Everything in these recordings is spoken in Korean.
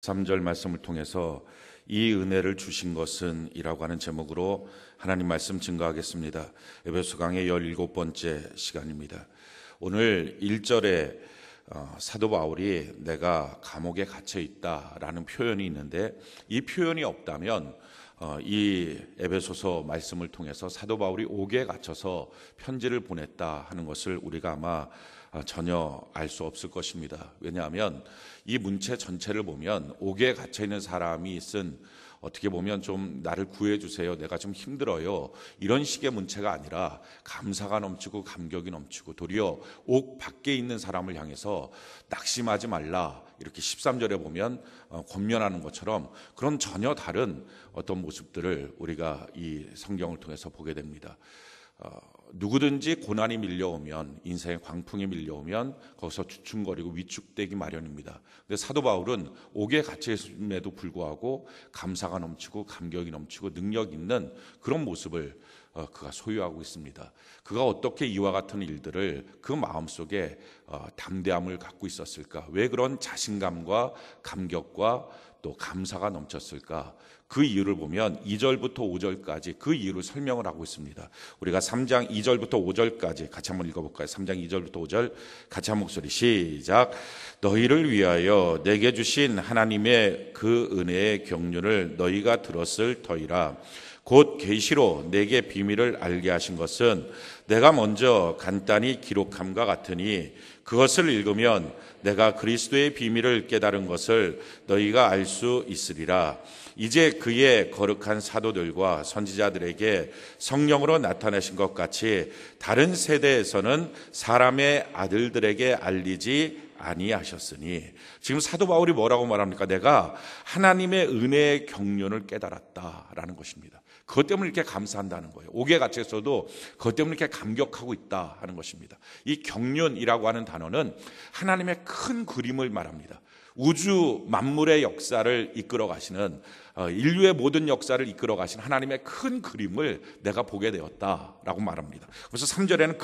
3절 말씀을 통해서 이 은혜를 주신 것은 이라고 하는 제목으로 하나님 말씀 증거하겠습니다. 에베소 강의 17번째 시간입니다. 오늘 1절에 사도 바울이 내가 감옥에 갇혀 있다라는 표현이 있는데, 이 표현이 없다면 이 에베소서 말씀을 통해서 사도 바울이 옥에 갇혀서 편지를 보냈다 하는 것을 우리가 아마 전혀 알 수 없을 것입니다. 왜냐하면 이 문체 전체를 보면 옥에 갇혀 있는 사람이 쓴, 어떻게 보면 좀 나를 구해주세요, 내가 좀 힘들어요, 이런 식의 문체가 아니라 감사가 넘치고 감격이 넘치고, 도리어 옥 밖에 있는 사람을 향해서 낙심하지 말라, 이렇게 13절에 보면 권면하는 것처럼 그런 전혀 다른 어떤 모습들을 우리가 이 성경을 통해서 보게 됩니다. 누구든지 고난이 밀려오면, 인생의 광풍이 밀려오면 거기서 주춤거리고 위축되기 마련입니다. 근데 사도 바울은 옥에 갇혀 있음에도 불구하고 감사가 넘치고 감격이 넘치고 능력 있는 그런 모습을 그가 소유하고 있습니다. 그가 어떻게 이와 같은 일들을 그 마음속에 담대함을 갖고 있었을까? 왜 그런 자신감과 감격과 또 감사가 넘쳤을까? 그 이유를 보면 2절부터 5절까지 그 이유를 설명을 하고 있습니다. 우리가 3장 2절부터 5절까지 같이 한번 읽어볼까요? 3장 2절부터 5절 같이 한 목소리 시작. 너희를 위하여 내게 주신 하나님의 그 은혜의 경륜을 너희가 들었을 터이라. 곧 계시로 내게 비밀을 알게 하신 것은 내가 먼저 간단히 기록함과 같으니, 그것을 읽으면 내가 그리스도의 비밀을 깨달은 것을 너희가 알 수 있으리라. 이제 그의 거룩한 사도들과 선지자들에게 성령으로 나타내신 것 같이 다른 세대에서는 사람의 아들들에게 알리지 아니하셨으니, 지금 사도 바울이 뭐라고 말합니까? 내가 하나님의 은혜의 경륜을 깨달았다라는 것입니다. 그것 때문에 이렇게 감사한다는 거예요. 옥에 갇혀서도 그것 때문에 이렇게 감격하고 있다 하는 것입니다. 이 경륜이라고 하는 단어는 하나님의 큰 그림을 말합니다. 우주 만물의 역사를 이끌어 가시는, 인류의 모든 역사를 이끌어 가신 하나님의 큰 그림을 내가 보게 되었다라고 말합니다. 그래서 3절에는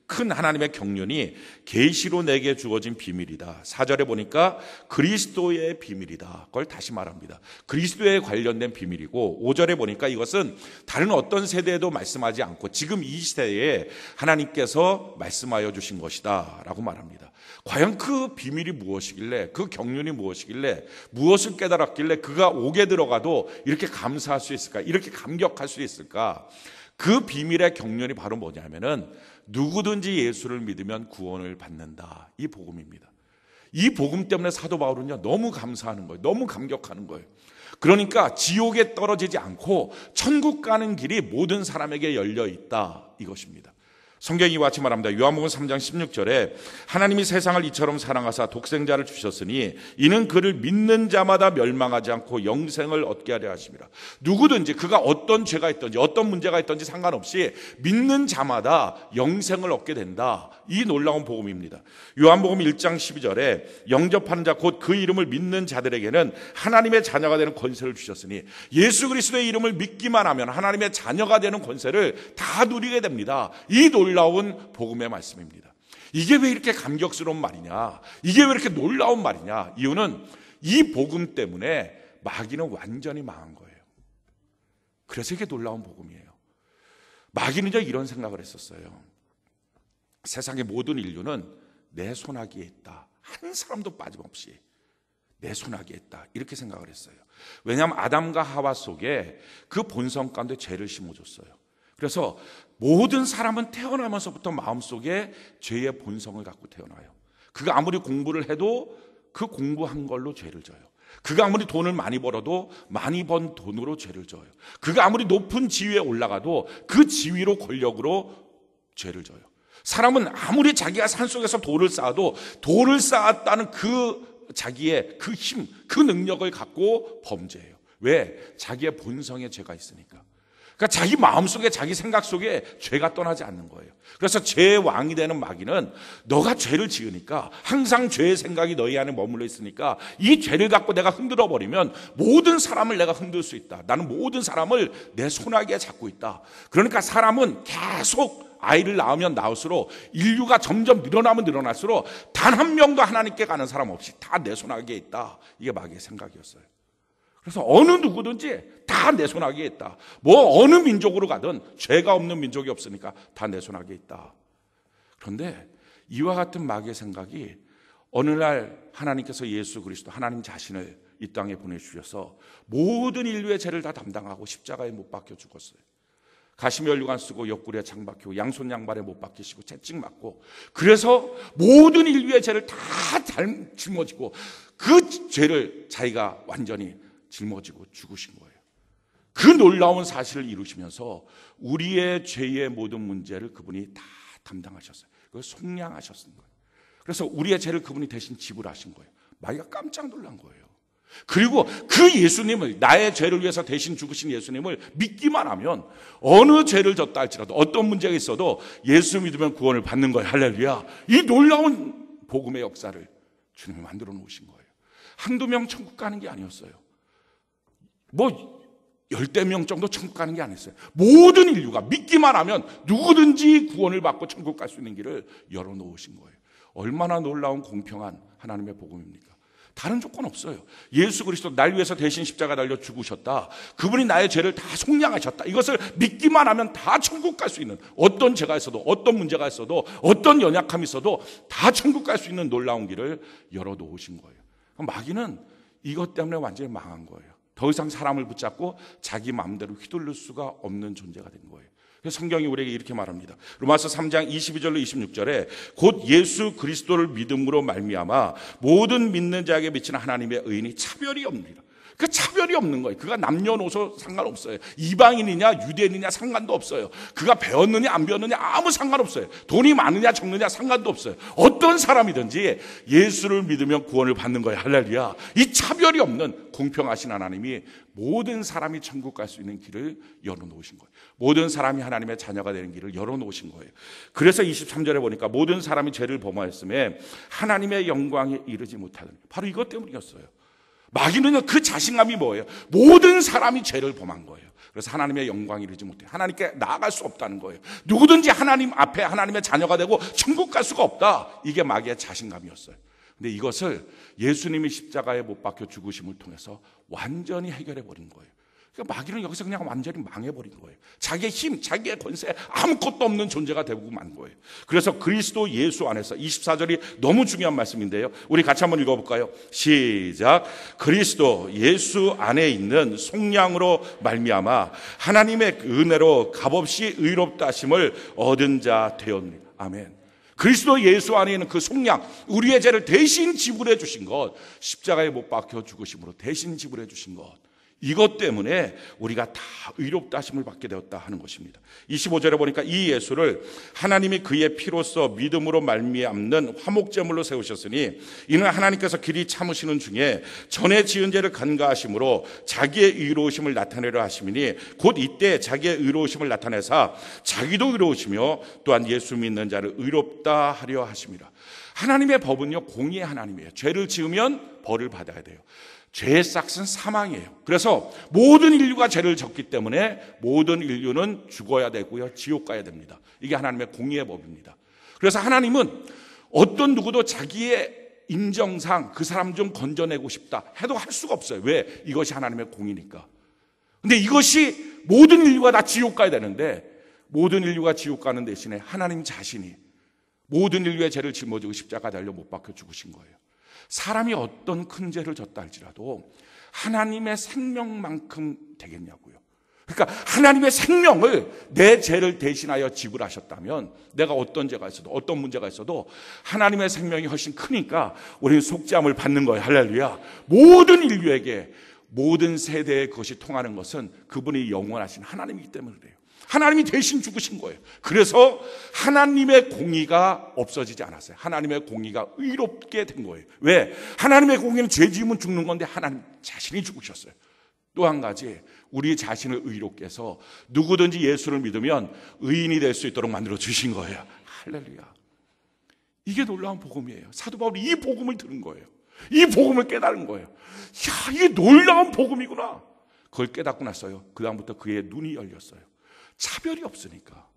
큰 하나님의 경륜이 계시로 내게 주어진 비밀이다. 4절에 보니까 그리스도의 비밀이다. 그걸 다시 말합니다. 그리스도에 관련된 비밀이고, 5절에 보니까 이것은 다른 어떤 세대에도 말씀하지 않고 지금 이 시대에 하나님께서 말씀하여 주신 것이다 라고 말합니다. 과연 그 비밀이 무엇이길래, 그 경륜이 무엇이길래, 무엇을 깨달았길래 그가 옥에 들어가도 이렇게 감사할 수 있을까, 이렇게 감격할 수 있을까? 그 비밀의 경륜이 바로 뭐냐면은 누구든지 예수를 믿으면 구원을 받는다, 이 복음입니다. 이 복음 때문에 사도 바울은요 너무 감사하는 거예요. 너무 감격하는 거예요. 그러니까 지옥에 떨어지지 않고 천국 가는 길이 모든 사람에게 열려 있다, 이것입니다. 성경이 이와 같이 말합니다. 요한복음 3장 16절에 하나님이 세상을 이처럼 사랑하사 독생자를 주셨으니 이는 그를 믿는 자마다 멸망하지 않고 영생을 얻게 하려 하심이라. 누구든지 그가 어떤 죄가 있든지 어떤 문제가 있든지 상관없이 믿는 자마다 영생을 얻게 된다, 이 놀라운 복음입니다. 요한복음 1장 12절에 영접하는 자 곧 그 이름을 믿는 자들에게는 하나님의 자녀가 되는 권세를 주셨으니, 예수 그리스도의 이름을 믿기만 하면 하나님의 자녀가 되는 권세를 다 누리게 됩니다. 이 놀라운 복음의 말씀입니다. 이게 왜 이렇게 감격스러운 말이냐, 이게 왜 이렇게 놀라운 말이냐, 이유는 이 복음 때문에 마귀는 완전히 망한 거예요. 그래서 이게 놀라운 복음이에요. 마귀는요 이런 생각을 했었어요. 세상의 모든 인류는 내 손아귀에 있다, 한 사람도 빠짐없이 내 손아귀에 있다, 이렇게 생각을 했어요. 왜냐하면 아담과 하와 속에 그 본성 가운데 죄를 심어줬어요. 그래서 모든 사람은 태어나면서부터 마음속에 죄의 본성을 갖고 태어나요. 그가 아무리 공부를 해도 그 공부한 걸로 죄를 져요. 그가 아무리 돈을 많이 벌어도 많이 번 돈으로 죄를 져요. 그가 아무리 높은 지위에 올라가도 그 지위로 권력으로 죄를 져요. 사람은 아무리 자기가 산속에서 돌을 쌓아도 돌을 쌓았다는 그 자기의 그 힘, 그 능력을 갖고 범죄해요. 왜? 자기의 본성에 죄가 있으니까. 그러니까 자기 마음속에, 자기 생각 속에 죄가 떠나지 않는 거예요. 그래서 죄의 왕이 되는 마귀는 너가 죄를 지으니까, 항상 죄의 생각이 너희 안에 머물러 있으니까 이 죄를 갖고 내가 흔들어 버리면 모든 사람을 내가 흔들 수 있다. 나는 모든 사람을 내 손아귀에 잡고 있다. 그러니까 사람은 계속 아이를 낳으면 낳을수록, 인류가 점점 늘어나면 늘어날수록 단 한 명도 하나님께 가는 사람 없이 다 내 손아귀에 있다. 이게 마귀의 생각이었어요. 그래서 어느 누구든지 다 내 손아귀에 있다. 뭐 어느 민족으로 가든 죄가 없는 민족이 없으니까 다 내 손아귀에 있다. 그런데 이와 같은 마귀의 생각이 어느 날 하나님께서 예수 그리스도, 하나님 자신을 이 땅에 보내주셔서 모든 인류의 죄를 다 담당하고 십자가에 못 박혀 죽었어요. 가시면류관 쓰고 옆구리에 창 박히고 양손 양발에 못 박히시고 채찍 맞고, 그래서 모든 인류의 죄를 다 짊어지고 그 죄를 자기가 완전히 짊어지고 죽으신 거예요. 그 놀라운 사실을 이루시면서 우리의 죄의 모든 문제를 그분이 다 담당하셨어요. 그걸 속량하셨던 거예요. 그래서 우리의 죄를 그분이 대신 지불하신 거예요. 마귀가 깜짝 놀란 거예요. 그리고 그 예수님을, 나의 죄를 위해서 대신 죽으신 예수님을 믿기만 하면 어느 죄를 졌다 할지라도, 어떤 문제가 있어도 예수 믿으면 구원을 받는 거예요. 할렐루야. 이 놀라운 복음의 역사를 주님이 만들어 놓으신 거예요. 한두 명 천국 가는 게 아니었어요. 뭐 10명 정도 천국 가는 게 아니었어요. 모든 인류가 믿기만 하면 누구든지 구원을 받고 천국 갈 수 있는 길을 열어놓으신 거예요. 얼마나 놀라운 공평한 하나님의 복음입니까? 다른 조건 없어요. 예수 그리스도 날 위해서 대신 십자가 달려 죽으셨다. 그분이 나의 죄를 다 속량하셨다. 이것을 믿기만 하면 다 천국 갈 수 있는, 어떤 죄가 있어도, 어떤 문제가 있어도, 어떤 연약함이 있어도 다 천국 갈 수 있는 놀라운 길을 열어놓으신 거예요. 마귀는 이것 때문에 완전히 망한 거예요. 더 이상 사람을 붙잡고 자기 마음대로 휘둘릴 수가 없는 존재가 된 거예요. 그래서 성경이 우리에게 이렇게 말합니다. 로마서 3장 22절로 26절에 곧 예수 그리스도를 믿음으로 말미암아 모든 믿는 자에게 미치는 하나님의 의인이 차별이 없느니라. 그 차별이 없는 거예요. 그가 남녀노소 상관없어요. 이방인이냐 유대인이냐 상관도 없어요. 그가 배웠느냐 안 배웠느냐 아무 상관없어요. 돈이 많으냐 적느냐 상관도 없어요. 어떤 사람이든지 예수를 믿으면 구원을 받는 거예요. 할렐루야. 이 차별이 없는 공평하신 하나님이 모든 사람이 천국 갈 수 있는 길을 열어놓으신 거예요. 모든 사람이 하나님의 자녀가 되는 길을 열어놓으신 거예요. 그래서 23절에 보니까 모든 사람이 죄를 범하였음에 하나님의 영광에 이르지 못하더니, 바로 이것 때문이었어요. 마귀는 그 자신감이 뭐예요? 모든 사람이 죄를 범한 거예요. 그래서 하나님의 영광이 이르지 못해요. 하나님께 나아갈 수 없다는 거예요. 누구든지 하나님 앞에 하나님의 자녀가 되고 천국 갈 수가 없다. 이게 마귀의 자신감이었어요. 근데 이것을 예수님이 십자가에 못 박혀 죽으심을 통해서 완전히 해결해 버린 거예요. 그러니까 마귀는 여기서 그냥 완전히 망해버린 거예요. 자기의 힘, 자기의 권세, 아무것도 없는 존재가 되고 만 거예요. 그래서 그리스도 예수 안에서, 24절이 너무 중요한 말씀인데요, 우리 같이 한번 읽어볼까요? 시작. 그리스도 예수 안에 있는 속량으로 말미암아 하나님의 은혜로 값없이 의롭다 하심을 얻은 자 되었느니라. 아멘. 그리스도 예수 안에 있는 그 속량, 우리의 죄를 대신 지불해 주신 것, 십자가에 못 박혀 죽으심으로 대신 지불해 주신 것, 이것 때문에 우리가 다 의롭다 하심을 받게 되었다 하는 것입니다. 25절에 보니까 이 예수를 하나님이 그의 피로써 믿음으로 말미암는 화목제물로 세우셨으니 이는 하나님께서 길이 참으시는 중에 전에 지은 죄를 간과하심으로 자기의 의로우심을 나타내려 하심이니 곧 이때 자기의 의로우심을 나타내사 자기도 의로우시며 또한 예수 믿는 자를 의롭다 하려 하심이라. 하나님의 법은요, 공의의 하나님이에요. 죄를 지으면 벌을 받아야 돼요. 죄의 싹은 사망이에요. 그래서 모든 인류가 죄를 졌기 때문에 모든 인류는 죽어야 되고요, 지옥 가야 됩니다. 이게 하나님의 공의의 법입니다. 그래서 하나님은 어떤 누구도 자기의 인정상 그 사람 좀 건져내고 싶다 해도 할 수가 없어요. 왜? 이것이 하나님의 공의니까. 근데 이것이 모든 인류가 다 지옥 가야 되는데, 모든 인류가 지옥 가는 대신에 하나님 자신이 모든 인류의 죄를 짊어지고 십자가 달려 못 박혀 죽으신 거예요. 사람이 어떤 큰 죄를 졌다 할지라도 하나님의 생명만큼 되겠냐고요. 그러니까 하나님의 생명을 내 죄를 대신하여 지불하셨다면, 내가 어떤 죄가 있어도 어떤 문제가 있어도 하나님의 생명이 훨씬 크니까 우리는 속죄함을 받는 거예요. 할렐루야. 모든 인류에게, 모든 세대에 그것이 통하는 것은 그분이 영원하신 하나님이기 때문에 그래요. 하나님이 대신 죽으신 거예요. 그래서 하나님의 공의가 없어지지 않았어요. 하나님의 공의가 의롭게 된 거예요. 왜? 하나님의 공의는 죄 지으면 죽는 건데 하나님 자신이 죽으셨어요. 또 한 가지, 우리 자신을 의롭게 해서 누구든지 예수를 믿으면 의인이 될 수 있도록 만들어 주신 거예요. 할렐루야. 이게 놀라운 복음이에요. 사도 바울이 이 복음을 들은 거예요. 이 복음을 깨달은 거예요. 야, 이게 놀라운 복음이구나. 그걸 깨닫고 났어요. 그 다음부터 그의 눈이 열렸어요. 차별이 없으니까.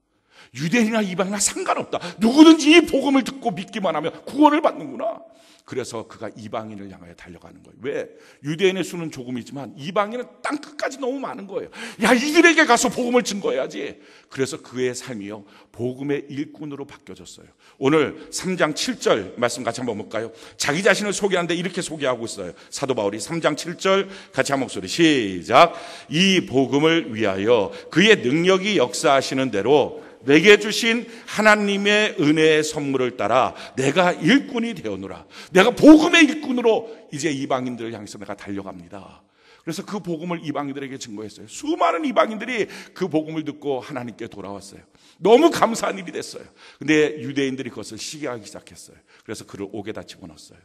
유대인이나 이방이나 상관없다. 누구든지 이 복음을 듣고 믿기만 하면 구원을 받는구나. 그래서 그가 이방인을 향하여 달려가는 거예요. 왜? 유대인의 수는 조금이지만 이방인은 땅 끝까지 너무 많은 거예요. 야, 이들에게 가서 복음을 증거해야지. 그래서 그의 삶이요, 복음의 일꾼으로 바뀌어졌어요. 오늘 3장 7절 말씀 같이 한번 볼까요? 자기 자신을 소개하는데 이렇게 소개하고 있어요. 사도 바울이 3장 7절 같이 한 목소리 시작. 이 복음을 위하여 그의 능력이 역사하시는 대로 내게 주신 하나님의 은혜의 선물을 따라 내가 일꾼이 되었노라. 내가 복음의 일꾼으로 이제 이방인들을 향해서 내가 달려갑니다. 그래서 그 복음을 이방인들에게 증거했어요. 수많은 이방인들이 그 복음을 듣고 하나님께 돌아왔어요. 너무 감사한 일이 됐어요. 근데 유대인들이 그것을 시기하기 시작했어요. 그래서 그를 옥에다 집어넣었어요.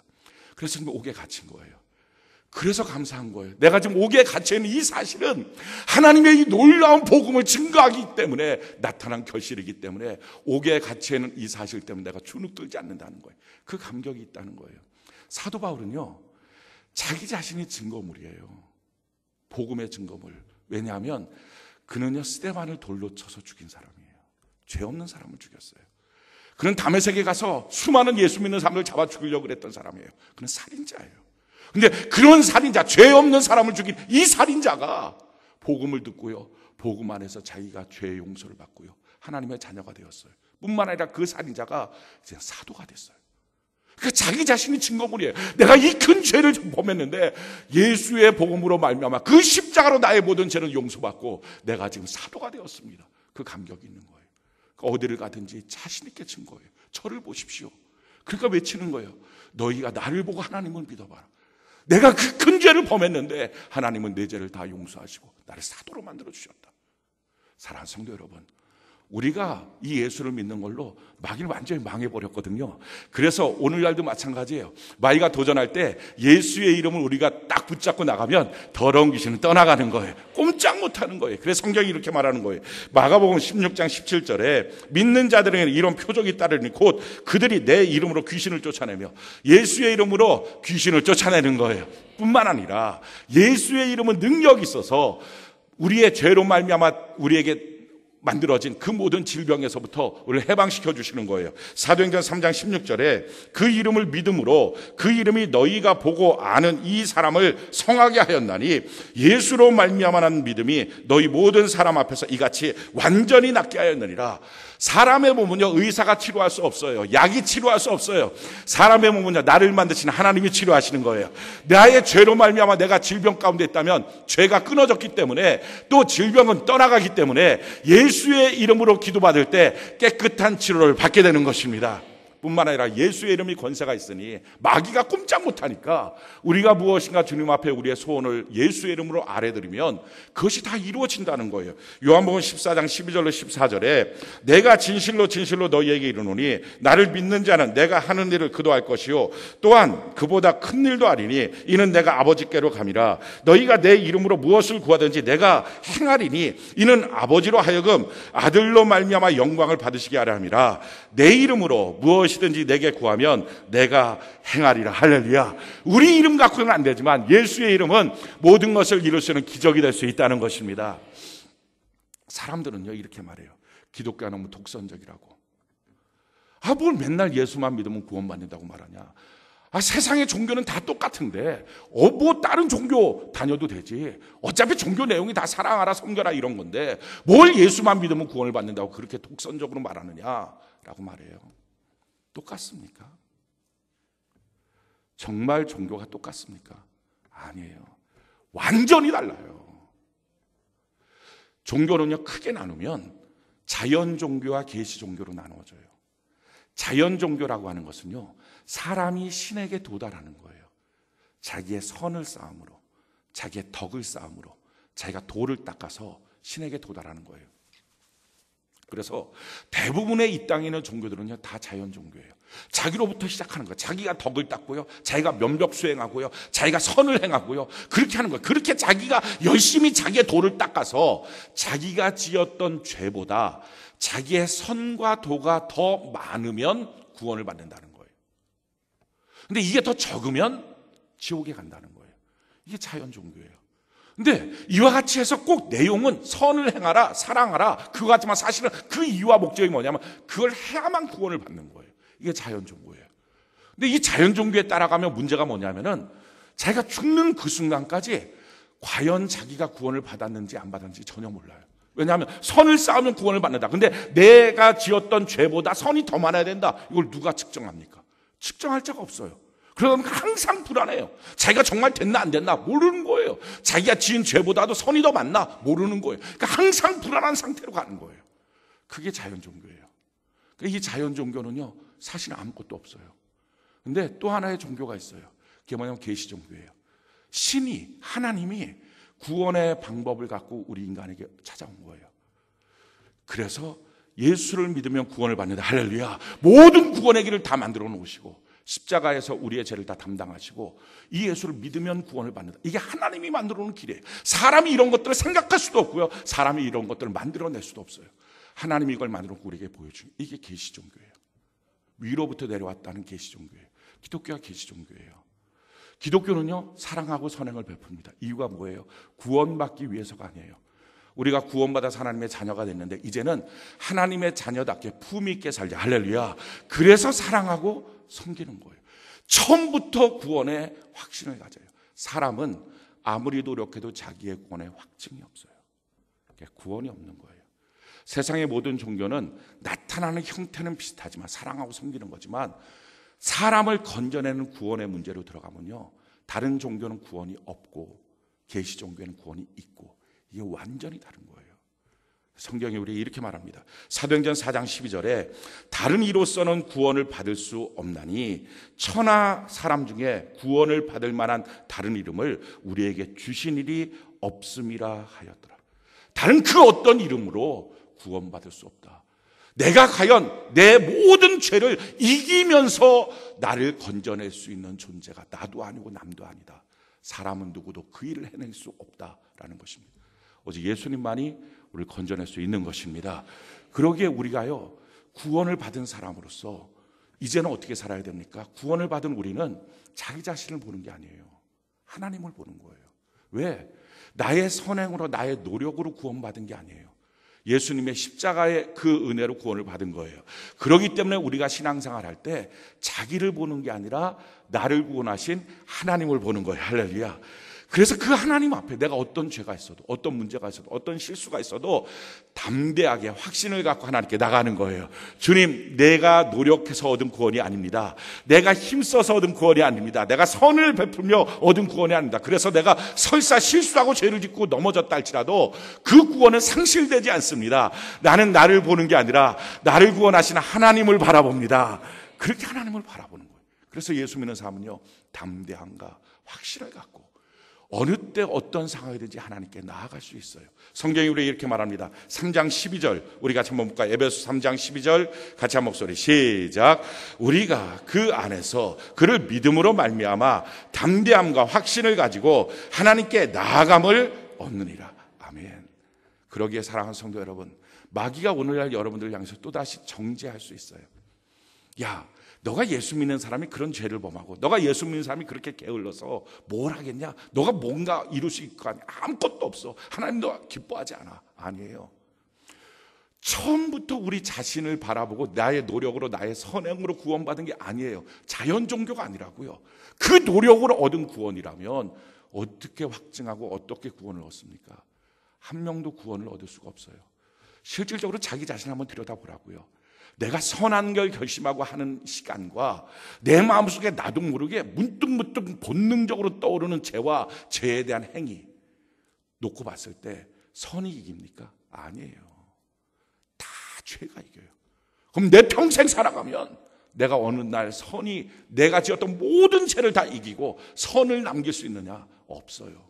그래서 지금 옥에 갇힌 거예요. 그래서 감사한 거예요. 내가 지금 옥에 갇혀있는 이 사실은 하나님의 이 놀라운 복음을 증거하기 때문에 나타난 결실이기 때문에 옥에 갇혀있는 이 사실 때문에 내가 주눅들지 않는다는 거예요. 그 감격이 있다는 거예요. 사도 바울은요, 자기 자신이 증거물이에요. 복음의 증거물. 왜냐하면 그는요, 스데반을 돌로 쳐서 죽인 사람이에요. 죄 없는 사람을 죽였어요. 그는 다메섹에 가서 수많은 예수 믿는 사람을 잡아 죽이려고 그랬던 사람이에요. 그는 살인자예요. 근데 그런 살인자, 죄 없는 사람을 죽인 이 살인자가 복음을 듣고요, 복음 안에서 자기가 죄의 용서를 받고요, 하나님의 자녀가 되었어요. 뿐만 아니라 그 살인자가 이제 사도가 됐어요. 그러니까 자기 자신이 증거물이에요. 내가 이 큰 죄를 범했는데 예수의 복음으로 말미암아 그 십자가로 나의 모든 죄를 용서받고 내가 지금 사도가 되었습니다. 그 감격이 있는 거예요. 그러니까 어디를 가든지 자신 있게 증거해요. 저를 보십시오. 그러니까 외치는 거예요. 너희가 나를 보고 하나님을 믿어봐라. 내가 그 큰 죄를 범했는데 하나님은 내 죄를 다 용서하시고 나를 사도로 만들어 주셨다. 사랑하는 성도 여러분, 우리가 이 예수를 믿는 걸로 마귀는 완전히 망해버렸거든요. 그래서 오늘날도 마찬가지예요. 마귀가 도전할 때 예수의 이름을 우리가 딱 붙잡고 나가면 더러운 귀신은 떠나가는 거예요. 꼼짝 못하는 거예요. 그래서 성경이 이렇게 말하는 거예요. 마가복음 16장 17절에 믿는 자들에게는 이런 표적이 따르니 곧 그들이 내 이름으로 귀신을 쫓아내며, 예수의 이름으로 귀신을 쫓아내는 거예요. 뿐만 아니라 예수의 이름은 능력이 있어서 우리의 죄로 말미암아 우리에게 만들어진 그 모든 질병에서부터 우리를 해방시켜 주시는 거예요. 사도행전 3장 16절에 그 이름을 믿음으로 그 이름이 너희가 보고 아는 이 사람을 성하게 하였나니 예수로 말미암아 난 믿음이 너희 모든 사람 앞에서 이같이 완전히 낫게 하였느니라. 사람의 몸은요, 의사가 치료할 수 없어요. 약이 치료할 수 없어요. 사람의 몸은요, 나를 만드시는 하나님이 치료하시는 거예요. 나의 죄로 말미암아 내가 질병 가운데 있다면 죄가 끊어졌기 때문에, 또 질병은 떠나가기 때문에 예수의 이름으로 기도받을 때 깨끗한 치료를 받게 되는 것입니다. 뿐만 아니라 예수의 이름이 권세가 있으니 마귀가 꼼짝 못하니까 우리가 무엇인가 주님 앞에 우리의 소원을 예수의 이름으로 아뢰드리면 그것이 다 이루어진다는 거예요. 요한복음 14장 12절로 14절에 내가 진실로 진실로 너희에게 이르노니 나를 믿는 자는 내가 하는 일을 그도 할 것이요 또한 그보다 큰 일도 하리니 이는 내가 아버지께로 감이라. 너희가 내 이름으로 무엇을 구하든지 내가 행하리니 이는 아버지로 하여금 아들로 말미암아 영광을 받으시게 하려 함이라. 내 이름으로 무엇이든지 내게 구하면 내가 행하리라. 할렐루야. 우리 이름 갖고는 안 되지만 예수의 이름은 모든 것을 이룰 수 있는 기적이 될 수 있다는 것입니다. 사람들은요 이렇게 말해요. 기독교가 너무 독선적이라고. 뭘 맨날 예수만 믿으면 구원받는다고 말하냐. 세상의 종교는 다 똑같은데 뭐 다른 종교 다녀도 되지. 어차피 종교 내용이 다 사랑하라 섬겨라 이런 건데 뭘 예수만 믿으면 구원을 받는다고 그렇게 독선적으로 말하느냐라고 말해요. 똑같습니까? 정말 종교가 똑같습니까? 아니에요. 완전히 달라요. 종교는요 크게 나누면 자연 종교와 계시 종교로 나누어져요. 자연 종교라고 하는 것은요 사람이 신에게 도달하는 거예요. 자기의 선을 쌓음으로, 자기의 덕을 쌓음으로, 자기가 돌을 닦아서 신에게 도달하는 거예요. 그래서 대부분의 이 땅에 있는 종교들은요 다 자연 종교예요. 자기로부터 시작하는 거예요. 자기가 덕을 닦고요, 자기가 면벽 수행하고요, 자기가 선을 행하고요, 그렇게 하는 거예요. 그렇게 자기가 열심히 자기의 도를 닦아서 자기가 지었던 죄보다 자기의 선과 도가 더 많으면 구원을 받는다는 거예요. 근데 이게 더 적으면 지옥에 간다는 거예요. 이게 자연 종교예요. 근데 이와 같이 해서 꼭 내용은 선을 행하라, 사랑하라, 그거 같지만 사실은 그 이유와 목적이 뭐냐면 그걸 해야만 구원을 받는 거예요. 이게 자연 종교예요. 근데 이 자연 종교에 따라가면 문제가 뭐냐면은 자기가 죽는 그 순간까지 과연 자기가 구원을 받았는지 안 받았는지 전혀 몰라요. 왜냐하면 선을 쌓으면 구원을 받는다. 근데 내가 지었던 죄보다 선이 더 많아야 된다. 이걸 누가 측정합니까? 측정할 자가 없어요. 그러면 항상 불안해요. 자기가 정말 됐나 안 됐나 모르는 거예요. 자기가 지은 죄보다도 선이 더 많나 모르는 거예요. 그러니까 항상 불안한 상태로 가는 거예요. 그게 자연 종교예요. 그러니까 이 자연 종교는요, 사실은 아무것도 없어요. 근데 또 하나의 종교가 있어요. 그게 뭐냐면 계시 종교예요. 신이, 하나님이 구원의 방법을 갖고 우리 인간에게 찾아온 거예요. 그래서 예수를 믿으면 구원을 받는다. 할렐루야. 모든 구원의 길을 다 만들어 놓으시고 십자가에서 우리의 죄를 다 담당하시고 이 예수를 믿으면 구원을 받는다. 이게 하나님이 만들어 놓은 길이에요. 사람이 이런 것들을 생각할 수도 없고요, 사람이 이런 것들을 만들어낼 수도 없어요. 하나님이 이걸 만들어 놓고 우리에게 보여준 이게 계시 종교예요. 위로부터 내려왔다는 계시 종교예요. 기독교가 계시 종교예요. 기독교는요, 사랑하고 선행을 베풉니다. 이유가 뭐예요? 구원받기 위해서가 아니에요. 우리가 구원받아서 하나님의 자녀가 됐는데 이제는 하나님의 자녀답게 품위 있게 살자. 할렐루야. 그래서 사랑하고 섬기는 거예요. 처음부터 구원에 확신을 가져요. 사람은 아무리 노력해도 자기의 구원에 확증이 없어요. 구원이 없는 거예요. 세상의 모든 종교는 나타나는 형태는 비슷하지만 사랑하고 섬기는 거지만 사람을 건져내는 구원의 문제로 들어가면요, 다른 종교는 구원이 없고 계시 종교는 구원이 있고 이게 완전히 다른 거예요. 성경이 우리에게 이렇게 말합니다. 사도행전 4장 12절에 다른 이로서는 구원을 받을 수 없나니 천하 사람 중에 구원을 받을 만한 다른 이름을 우리에게 주신 일이 없음이라 하였더라. 다른 그 어떤 이름으로 구원받을 수 없다. 내가 과연 내 모든 죄를 이기면서 나를 건져낼 수 있는 존재가 나도 아니고 남도 아니다. 사람은 누구도 그 일을 해낼 수 없다라는 것입니다. 오직 예수님만이 우리를 건져낼 수 있는 것입니다. 그러기에 우리가요, 구원을 받은 사람으로서 이제는 어떻게 살아야 됩니까? 구원을 받은 우리는 자기 자신을 보는 게 아니에요. 하나님을 보는 거예요. 왜? 나의 선행으로 나의 노력으로 구원받은 게 아니에요. 예수님의 십자가의 그 은혜로 구원을 받은 거예요. 그렇기 때문에 우리가 신앙생활 할 때 자기를 보는 게 아니라 나를 구원하신 하나님을 보는 거예요. 할렐루야. 그래서 그 하나님 앞에 내가 어떤 죄가 있어도, 어떤 문제가 있어도, 어떤 실수가 있어도 담대하게 확신을 갖고 하나님께 나가는 거예요. 주님, 내가 노력해서 얻은 구원이 아닙니다. 내가 힘써서 얻은 구원이 아닙니다. 내가 선을 베풀며 얻은 구원이 아닙니다. 그래서 내가 설사 실수하고 죄를 짓고 넘어졌다 할지라도 그 구원은 상실되지 않습니다. 나는 나를 보는 게 아니라 나를 구원하시는 하나님을 바라봅니다. 그렇게 하나님을 바라보는 거예요. 그래서 예수 믿는 사람은요, 담대함과 확신을 갖고 어느 때 어떤 상황이든지 하나님께 나아갈 수 있어요. 성경이 우리에게 이렇게 말합니다. 3장 12절 우리 같이 한번 볼까요? 에베소 3장 12절 같이 한 목소리 시작. 우리가 그 안에서 그를 믿음으로 말미암아 담대함과 확신을 가지고 하나님께 나아감을 얻느니라. 아멘. 그러기에 사랑하는 성도 여러분, 마귀가 오늘날 여러분들을 향해서 또다시 정죄할 수 있어요. 야, 너가 예수 믿는 사람이 그런 죄를 범하고 너가 예수 믿는 사람이 그렇게 게을러서 뭘 하겠냐? 너가 뭔가 이룰 수 있을 거 아니야? 아무것도 없어. 하나님도 기뻐하지 않아. 아니에요. 처음부터 우리 자신을 바라보고 나의 노력으로 나의 선행으로 구원받은 게 아니에요. 자연 종교가 아니라고요. 그 노력으로 얻은 구원이라면 어떻게 확증하고 어떻게 구원을 얻습니까? 한 명도 구원을 얻을 수가 없어요. 실질적으로 자기 자신을 한번 들여다보라고요. 내가 선한 걸 결심하고 하는 시간과 내 마음속에 나도 모르게 문득문득 본능적으로 떠오르는 죄와 죄에 대한 행위 놓고 봤을 때 선이 이깁니까? 아니에요. 다 죄가 이겨요. 그럼 내 평생 살아가면 내가 어느 날 선이 내가 지었던 모든 죄를 다 이기고 선을 남길 수 있느냐? 없어요.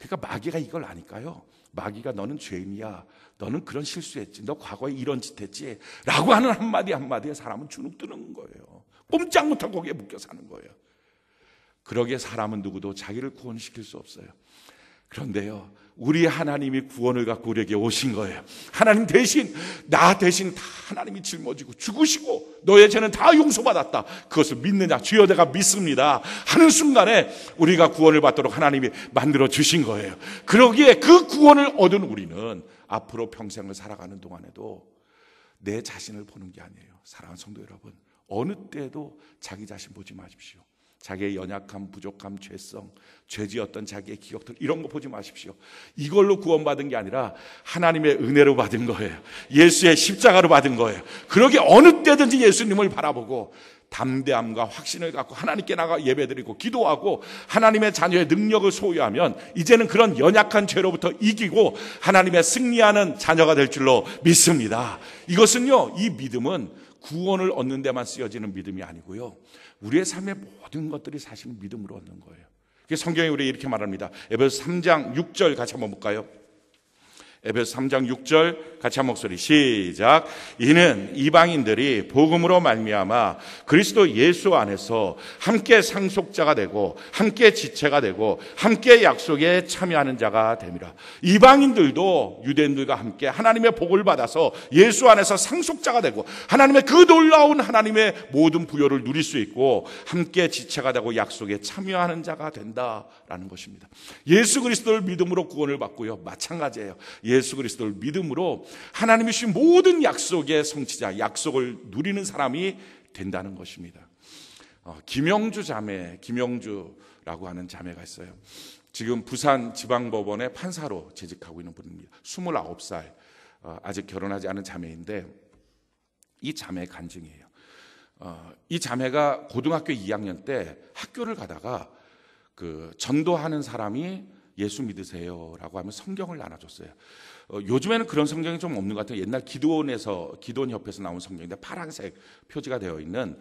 그러니까 마귀가 이걸 아니까요. 마귀가 너는 죄인이야. 너는 그런 실수했지. 너 과거에 이런 짓 했지. 라고 하는 한마디에 사람은 주눅드는 거예요. 꼼짝 못하고 거기에 묶여 사는 거예요. 그러기에 사람은 누구도 자기를 구원시킬 수 없어요. 그런데요, 우리 하나님이 구원을 갖고 우리에게 오신 거예요. 하나님 대신, 나 대신 다 하나님이 짊어지고 죽으시고 너의 죄는 다 용서받았다. 그것을 믿느냐? 주여 내가 믿습니다 하는 순간에 우리가 구원을 받도록 하나님이 만들어 주신 거예요. 그러기에 그 구원을 얻은 우리는 앞으로 평생을 살아가는 동안에도 내 자신을 보는 게 아니에요. 사랑하는 성도 여러분, 어느 때에도 자기 자신 보지 마십시오. 자기의 연약함, 부족함, 죄성, 죄지었던 자기의 기억들, 이런 거 보지 마십시오. 이걸로 구원받은 게 아니라 하나님의 은혜로 받은 거예요. 예수의 십자가로 받은 거예요. 그러기에 어느 때든지 예수님을 바라보고 담대함과 확신을 갖고 하나님께 나가 예배드리고 기도하고 하나님의 자녀의 능력을 소유하면 이제는 그런 연약한 죄로부터 이기고 하나님의 승리하는 자녀가 될 줄로 믿습니다. 이것은요, 이 믿음은 구원을 얻는 데만 쓰여지는 믿음이 아니고요, 우리의 삶의 모든 것들이 사실은 믿음으로 얻는 거예요. 성경이 우리 이렇게 말합니다. 에베소 3장 6절 같이 한번 볼까요? 에베소 3장 6절 같이 한 목소리 시작. 이는 이방인들이 복음으로 말미암아 그리스도 예수 안에서 함께 상속자가 되고 함께 지체가 되고 함께 약속에 참여하는 자가 됨이라. 이방인들도 유대인들과 함께 하나님의 복을 받아서 예수 안에서 상속자가 되고 하나님의 그 놀라운 하나님의 모든 부여를 누릴 수 있고 함께 지체가 되고 약속에 참여하는 자가 된다라는 것입니다. 예수 그리스도를 믿음으로 구원을 받고요, 마찬가지예요. 예수 그리스도를 믿음으로 하나님이 주신 모든 약속의 성취자, 약속을 누리는 사람이 된다는 것입니다. 김영주 자매, 김영주라고 하는 자매가 있어요. 지금 부산지방법원의 판사로 재직하고 있는 분입니다. 29살, 아직 결혼하지 않은 자매인데 이 자매의 간증이에요. 이 자매가 고등학교 2학년 때 학교를 가다가 그 전도하는 사람이 예수 믿으세요라고 하면 성경을 나눠줬어요. 요즘에는 그런 성경이 좀 없는 것 같아요. 옛날 기도원협회에서 나온 성경인데 파란색 표지가 되어 있는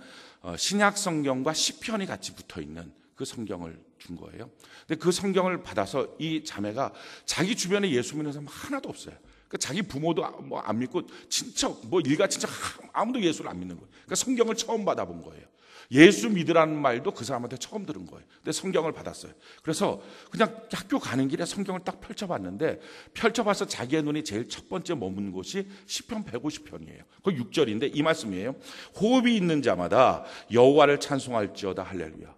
신약 성경과 시편이 같이 붙어 있는 그 성경을 준 거예요. 근데 그 성경을 받아서 이 자매가 자기 주변에 예수 믿는 사람 하나도 없어요. 그러니까 자기 부모도 뭐 안 믿고 친척, 뭐 일가 친척 아무도 예수를 안 믿는 거예요. 그러니까 성경을 처음 받아본 거예요. 예수 믿으라는 말도 그 사람한테 처음 들은 거예요. 근데 성경을 받았어요. 그래서 그냥 학교 가는 길에 성경을 딱 펼쳐봤는데 펼쳐봐서 자기의 눈이 제일 첫 번째 머문 곳이 시편 150편이에요. 그 6절인데 이 말씀이에요. 호흡이 있는 자마다 여호와를 찬송할지어다 할렐루야.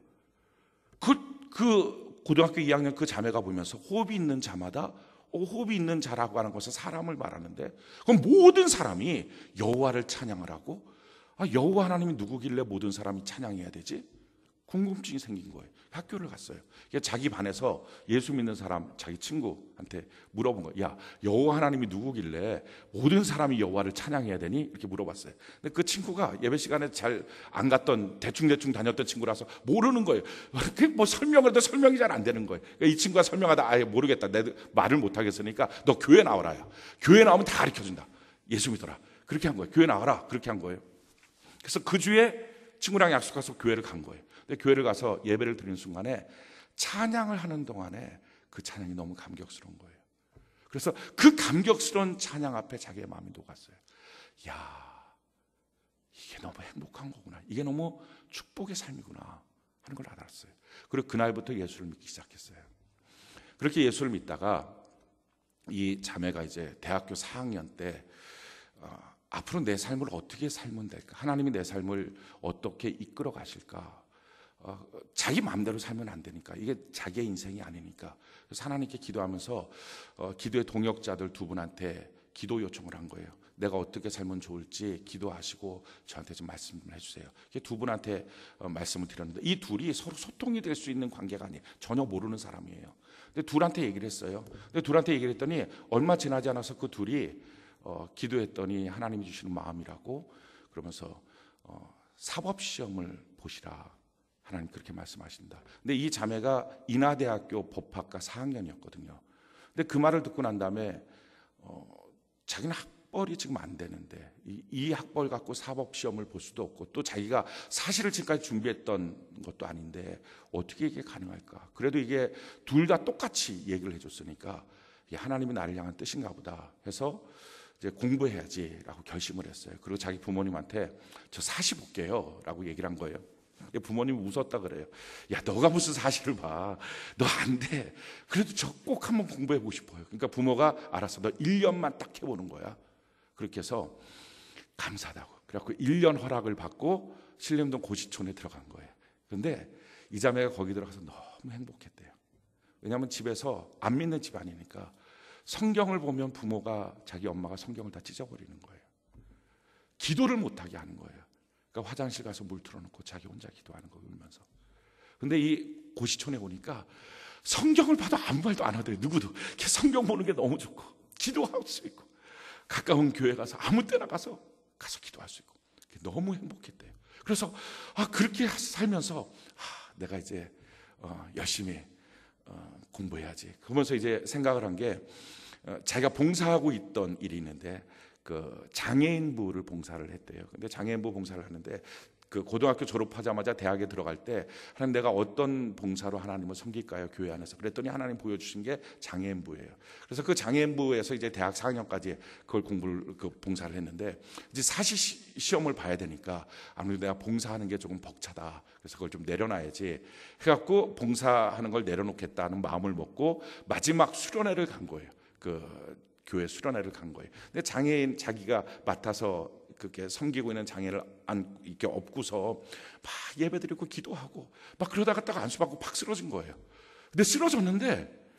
그 고등학교 2학년 그 자매가 보면서 호흡이 있는 자마다, 호흡이 있는 자라고 하는 것은 사람을 말하는데 그럼 모든 사람이 여호와를 찬양을 하고, 여호와 하나님이 누구길래 모든 사람이 찬양해야 되지? 궁금증이 생긴 거예요. 학교를 갔어요. 자기 반에서 예수 믿는 사람, 자기 친구한테 물어본 거예요. 야, 여호와 하나님이 누구길래 모든 사람이 여호와를 찬양해야 되니? 이렇게 물어봤어요. 근데 그 친구가 예배 시간에 잘 안 갔던, 대충 다녔던 친구라서 모르는 거예요. 뭐 설명을 해도 설명이 잘 안 되는 거예요. 이 친구가 설명하다 아예 모르겠다, 내 말을 못 하겠으니까 너 교회 나오라요. 교회 나오면 다 가르쳐준다. 예수 믿어라. 그렇게 한 거예요. 교회 나와라. 그렇게 한 거예요. 그래서 그 주에 친구랑 약속해서 교회를 간 거예요. 근데 교회를 가서 예배를 드리는 순간에 찬양을 하는 동안에 그 찬양이 너무 감격스러운 거예요. 그래서 그 감격스러운 찬양 앞에 자기의 마음이 녹았어요. 야, 이게 너무 행복한 거구나. 이게 너무 축복의 삶이구나 하는 걸 알았어요. 그리고 그날부터 예수를 믿기 시작했어요. 그렇게 예수를 믿다가 이 자매가 이제 대학교 4학년 때 앞으로 내 삶을 어떻게 살면 될까? 하나님이 내 삶을 어떻게 이끌어 가실까? 자기 마음대로 살면 안 되니까, 이게 자기의 인생이 아니니까. 그래서 하나님께 기도하면서 기도의 동역자들 두 분한테 기도 요청을 한 거예요. 내가 어떻게 살면 좋을지 기도하시고 저한테 좀 말씀을 해주세요. 두 분한테 말씀을 드렸는데 이 둘이 서로 소통이 될 수 있는 관계가 아니에요. 전혀 모르는 사람이에요. 근데 둘한테 얘기를 했어요. 근데 둘한테 얘기를 했더니 얼마 지나지 않아서 그 둘이 기도했더니 하나님이 주시는 마음이라고 그러면서 사법시험을 보시라, 하나님 그렇게 말씀하신다. 근데 이 자매가 인하대학교 법학과 4학년이었거든요. 근데 그 말을 듣고 난 다음에 자기는 학벌이 지금 안 되는데 이 학벌 갖고 사법시험을 볼 수도 없고 또 자기가 사실을 지금까지 준비했던 것도 아닌데 어떻게 이게 가능할까? 그래도 이게 둘 다 똑같이 얘기를 해줬으니까 하나님이 나를 향한 뜻인가 보다 해서 이제 공부해야지라고 결심을 했어요. 그리고 자기 부모님한테 저 사시 볼게요 라고 얘기를 한 거예요. 부모님이 웃었다 그래요. 야, 너가 무슨 사실을 봐. 너 안 돼. 그래도 저 꼭 한번 공부해보고 싶어요. 그러니까 부모가 알았어. 너 1년만 딱 해보는 거야. 그렇게 해서 감사하다고. 그래갖고 1년 허락을 받고 신림동 고시촌에 들어간 거예요. 그런데 이 자매가 거기 들어가서 너무 행복했대요. 왜냐하면 집에서 안 믿는 집안이니까 성경을 보면 부모가 자기 엄마가 성경을 다 찢어버리는 거예요. 기도를 못하게 하는 거예요. 그러니까 화장실 가서 물 틀어놓고 자기 혼자 기도하는 거 울면서. 근데 이 고시촌에 오니까 성경을 봐도 아무 말도 안 하더래요. 누구도. 성경 보는 게 너무 좋고 기도할 수 있고 가까운 교회 가서 아무 때나 가서 기도할 수 있고 너무 행복했대요. 그래서 그렇게 살면서 내가 이제 열심히 공부해야지. 그러면서 이제 생각을 한 게 자기가 봉사하고 있던 일이 있는데 그 장애인부를 봉사를 했대요. 근데 장애인부 봉사를 하는데 그 고등학교 졸업하자마자 대학에 들어갈 때 하나님 내가 어떤 봉사로 하나님을 섬길까요? 교회 안에서. 그랬더니 하나님 보여주신 게 장애인부예요. 그래서 그 장애인부에서 이제 대학 4학년까지 그걸 봉사를 했는데 이제 사시 시험을 봐야 되니까 아무래도 내가 봉사하는 게 조금 벅차다. 그래서 그걸 좀 내려놔야지 해갖고 봉사하는 걸 내려놓겠다는 마음을 먹고 마지막 수련회를 간 거예요. 그 교회 수련회를 간 거예요. 근데 장애인 자기가 맡아서 그렇게 섬기고 있는 장애를 이렇게 업고서 막 예배드리고 기도하고 막 그러다가 딱 안수받고 팍 쓰러진 거예요. 근데 쓰러졌는데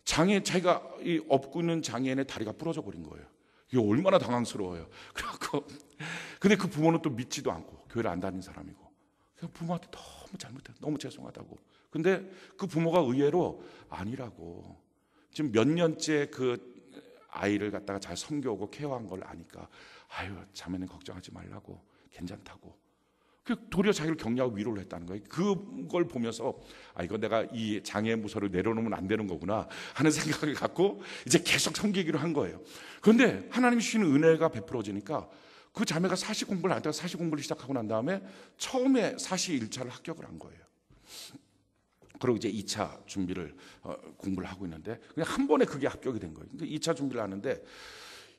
자기가 이 업고 있는 장애인의 다리가 부러져 버린 거예요. 이게 얼마나 당황스러워요. 그래갖고 근데 그 부모는 또 믿지도 않고 교회를 안 다니는 사람이고 그냥 부모한테 너무 잘못해 너무 죄송하다고. 근데 그 부모가 의외로 아니라고 지금 몇 년째 그 아이를 갖다가 잘 섬겨오고 케어한 걸 아니까 자매는 걱정하지 말라고 괜찮다고 도리어 자기를 격려하고 위로를 했다는 거예요. 그걸 보면서 이거 내가 이 장애 무서를 내려놓으면 안 되는 거구나 하는 생각을 갖고 이제 계속 섬기기로 한 거예요. 그런데 하나님이 주시는 은혜가 베풀어지니까 그 자매가 사시 공부를 안 하다가 사시 공부를 시작하고 난 다음에 처음에 사시 1차를 합격을 한 거예요. 그리고 이제 2차 준비를 공부를 하고 있는데 그냥 한 번에 그게 합격이 된 거예요. 근데 2차 준비를 하는데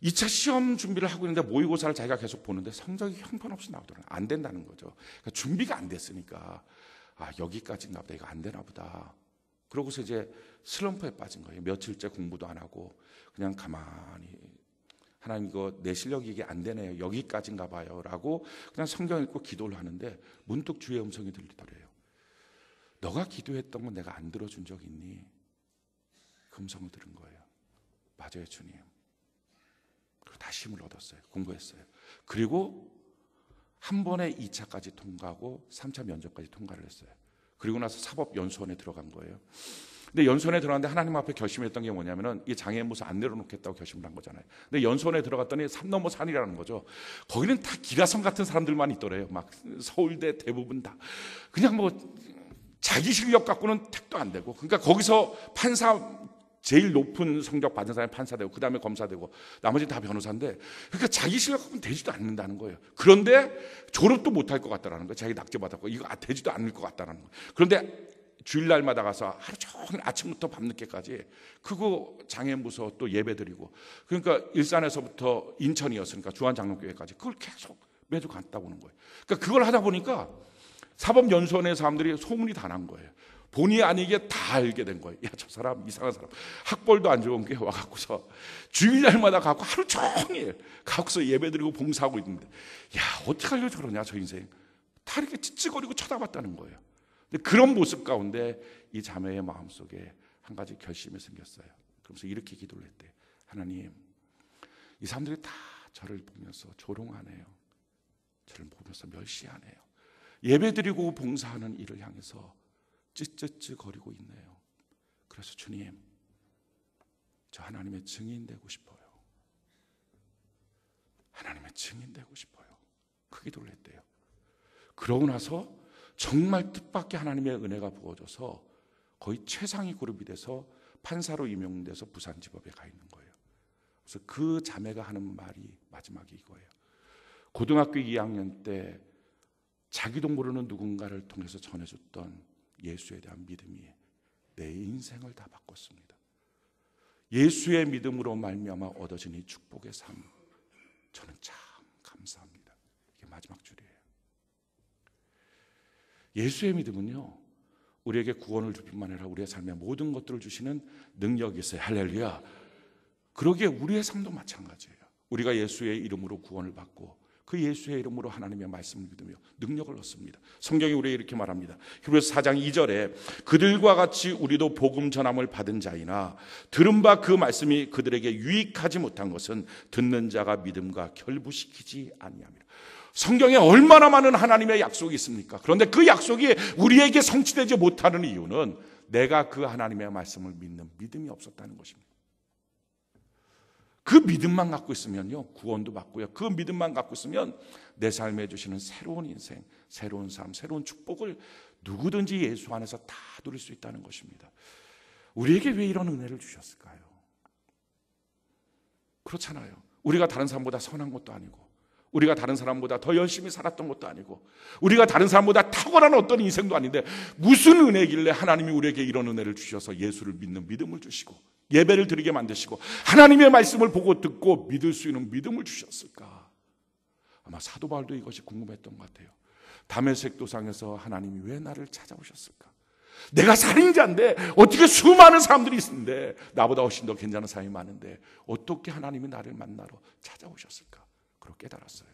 2차 시험 준비를 하고 있는데 모의고사를 자기가 계속 보는데 성적이 형편없이 나오더라고요. 안 된다는 거죠. 그러니까 준비가 안 됐으니까 여기까지인가 보다. 이거 안 되나 보다. 그러고서 이제 슬럼프에 빠진 거예요. 며칠째 공부도 안 하고 그냥 가만히 하나님 이거 내 실력이 이게 안 되네요. 여기까지인가 봐요. 라고 그냥 성경 읽고 기도를 하는데 문득 주의 음성이 들리더래요. 너가 기도했던 건 내가 안 들어준 적 있니? 그 음성을 들은 거예요. 맞아요, 주님. 그리고 다시 힘을 얻었어요. 공부했어요. 그리고 한 번에 2차까지 통과하고 3차 면접까지 통과를 했어요. 그리고 나서 사법연수원에 들어간 거예요. 근데 연수원에 들어갔는데 하나님 앞에 결심했던 게 뭐냐면은 이 장애인부서 안 내려놓겠다고 결심을 한 거잖아요. 근데 연수원에 들어갔더니 산 넘어 산이라는 거죠. 거기는 다 기라성 같은 사람들만 있더래요. 막 서울대 대부분 다 그냥 뭐 자기 실력 갖고는 택도 안 되고, 그러니까 거기서 판사 제일 높은 성적 받은 사람이 판사 되고 그 다음에 검사 되고 나머지는 다 변호사인데, 그러니까 자기 실력 갖고는 되지도 않는다는 거예요. 그런데 졸업도 못할 것 같다라는 거예요. 자기 낙제 받았고 이거 되지도 않을 것 같다는 거예요. 그런데 주일날마다 가서 하루 종일 아침부터 밤늦게까지 그거 장애인부서 또 예배드리고, 그러니까 일산에서부터 인천이었으니까 주한장로교회까지 그걸 계속 매주 갔다 오는 거예요. 그러니까 그걸 하다 보니까 사법연수원의 사람들이 소문이 다 난 거예요. 본의 아니게 다 알게 된 거예요. 야, 저 사람 이상한 사람, 학벌도 안 좋은 게 와갖고서 주일날마다 가고 하루 종일 가고서 예배드리고 봉사하고 있는데, 야, 어떻게 하려고 저러냐 저 인생. 다 이렇게 찌찌거리고 쳐다봤다는 거예요. 근데 그런 모습 가운데 이 자매의 마음속에 한 가지 결심이 생겼어요. 그러면서 이렇게 기도를 했대요. 하나님, 이 사람들이 다 저를 보면서 조롱하네요. 저를 보면서 멸시하네요. 예배드리고 봉사하는 일을 향해서 찌찌찌거리고 있네요. 그래서 주님, 저 하나님의 증인 되고 싶어요. 하나님의 증인 되고 싶어요. 그 기도를 했대요. 그러고 나서 정말 뜻밖의 하나님의 은혜가 부어져서 거의 최상위 그룹이 돼서 판사로 임용돼서 부산지법에 가 있는 거예요. 그래서 그 자매가 하는 말이 마지막에 이거예요. 고등학교 2학년 때 자기도 모르는 누군가를 통해서 전해줬던 예수에 대한 믿음이 내 인생을 다 바꿨습니다. 예수의 믿음으로 말미암아 얻어진 이 축복의 삶, 저는 참 감사합니다. 이게 마지막 줄이에요. 예수의 믿음은요, 우리에게 구원을 줄 뿐만 아니라 우리의 삶에 모든 것들을 주시는 능력이 있어요. 할렐루야. 그러기에 우리의 삶도 마찬가지예요. 우리가 예수의 이름으로 구원을 받고 그 예수의 이름으로 하나님의 말씀을 믿으며 능력을 얻습니다. 성경이 우리에게 이렇게 말합니다. 히브리서 4장 2절에 그들과 같이 우리도 복음 전함을 받은 자이나 들은 바 그 말씀이 그들에게 유익하지 못한 것은 듣는 자가 믿음과 결부시키지 아니함이라. 성경에 얼마나 많은 하나님의 약속이 있습니까? 그런데 그 약속이 우리에게 성취되지 못하는 이유는 내가 그 하나님의 말씀을 믿는 믿음이 없었다는 것입니다. 그 믿음만 갖고 있으면요, 구원도 받고요. 그 믿음만 갖고 있으면 내 삶에 주시는 새로운 인생, 새로운 삶, 새로운 축복을 누구든지 예수 안에서 다 누릴 수 있다는 것입니다. 우리에게 왜 이런 은혜를 주셨을까요? 그렇잖아요. 우리가 다른 사람보다 선한 것도 아니고, 우리가 다른 사람보다 더 열심히 살았던 것도 아니고, 우리가 다른 사람보다 탁월한 어떤 인생도 아닌데 무슨 은혜길래 하나님이 우리에게 이런 은혜를 주셔서 예수를 믿는 믿음을 주시고 예배를 드리게 만드시고 하나님의 말씀을 보고 듣고 믿을 수 있는 믿음을 주셨을까? 아마 사도 바울도 이것이 궁금했던 것 같아요. 다메섹 도상에서 하나님이 왜 나를 찾아오셨을까? 내가 살인자인데 어떻게 수많은 사람들이 있는데 나보다 훨씬 더 괜찮은 사람이 많은데 어떻게 하나님이 나를 만나러 찾아오셨을까? 그걸 깨달았어요.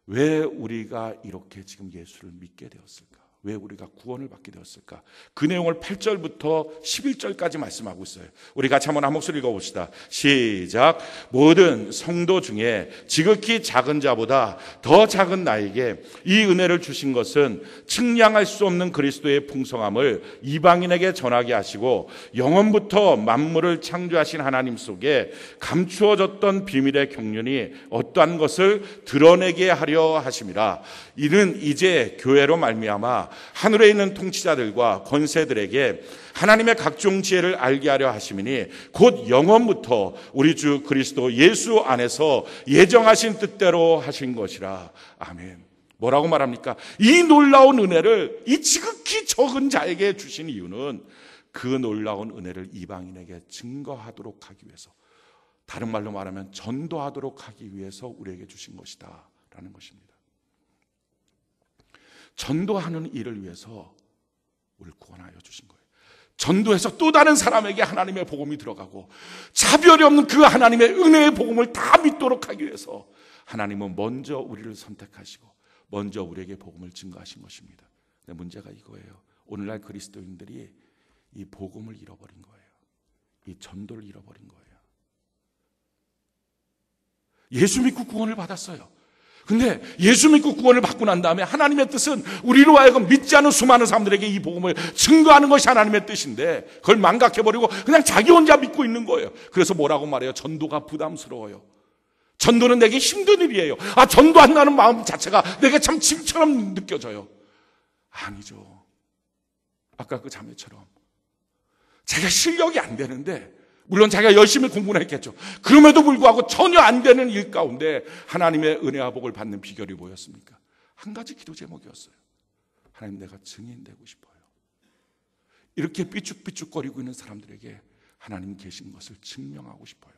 왜 우리가 이렇게 지금 예수를 믿게 되었을까? 왜 우리가 구원을 받게 되었을까? 그 내용을 8절부터 11절까지 말씀하고 있어요. 우리 같이 한번 한 목소리 읽어봅시다. 시작. 모든 성도 중에 지극히 작은 자보다 더 작은 나에게 이 은혜를 주신 것은 측량할 수 없는 그리스도의 풍성함을 이방인에게 전하게 하시고 영원부터 만물을 창조하신 하나님 속에 감추어졌던 비밀의 경륜이 어떠한 것을 드러내게 하려 하심이라. 이는 이제 교회로 말미암아 하늘에 있는 통치자들과 권세들에게 하나님의 각종 지혜를 알게 하려 하심이니 곧 영원부터 우리 주 그리스도 예수 안에서 예정하신 뜻대로 하신 것이라. 아멘. 뭐라고 말합니까? 이 놀라운 은혜를 이 지극히 적은 자에게 주신 이유는 그 놀라운 은혜를 이방인에게 증거하도록 하기 위해서, 다른 말로 말하면 전도하도록 하기 위해서 우리에게 주신 것이다 라는 것입니다. 전도하는 일을 위해서 우리를 구원하여 주신 거예요. 전도해서 또 다른 사람에게 하나님의 복음이 들어가고 차별이 없는 그 하나님의 은혜의 복음을 다 믿도록 하기 위해서 하나님은 먼저 우리를 선택하시고 먼저 우리에게 복음을 증거하신 것입니다. 근데 문제가 이거예요. 오늘날 그리스도인들이 이 복음을 잃어버린 거예요. 이 전도를 잃어버린 거예요. 예수 믿고 구원을 받았어요. 근데 예수 믿고 구원을 받고 난 다음에 하나님의 뜻은 우리로 하여금 믿지 않은 수많은 사람들에게 이 복음을 증거하는 것이 하나님의 뜻인데 그걸 망각해버리고 그냥 자기 혼자 믿고 있는 거예요. 그래서 뭐라고 말해요? 전도가 부담스러워요. 전도는 내게 힘든 일이에요. 전도한다는 마음 자체가 내게 참 짐처럼 느껴져요. 아니죠. 아까 그 자매처럼 자기가 실력이 안 되는데, 물론 자기가 열심히 공부는 했겠죠. 그럼에도 불구하고 전혀 안 되는 일 가운데 하나님의 은혜와 복을 받는 비결이 뭐였습니까? 한 가지 기도 제목이었어요. 하나님, 내가 증인되고 싶어요. 이렇게 삐죽삐죽거리고 있는 사람들에게 하나님 계신 것을 증명하고 싶어요.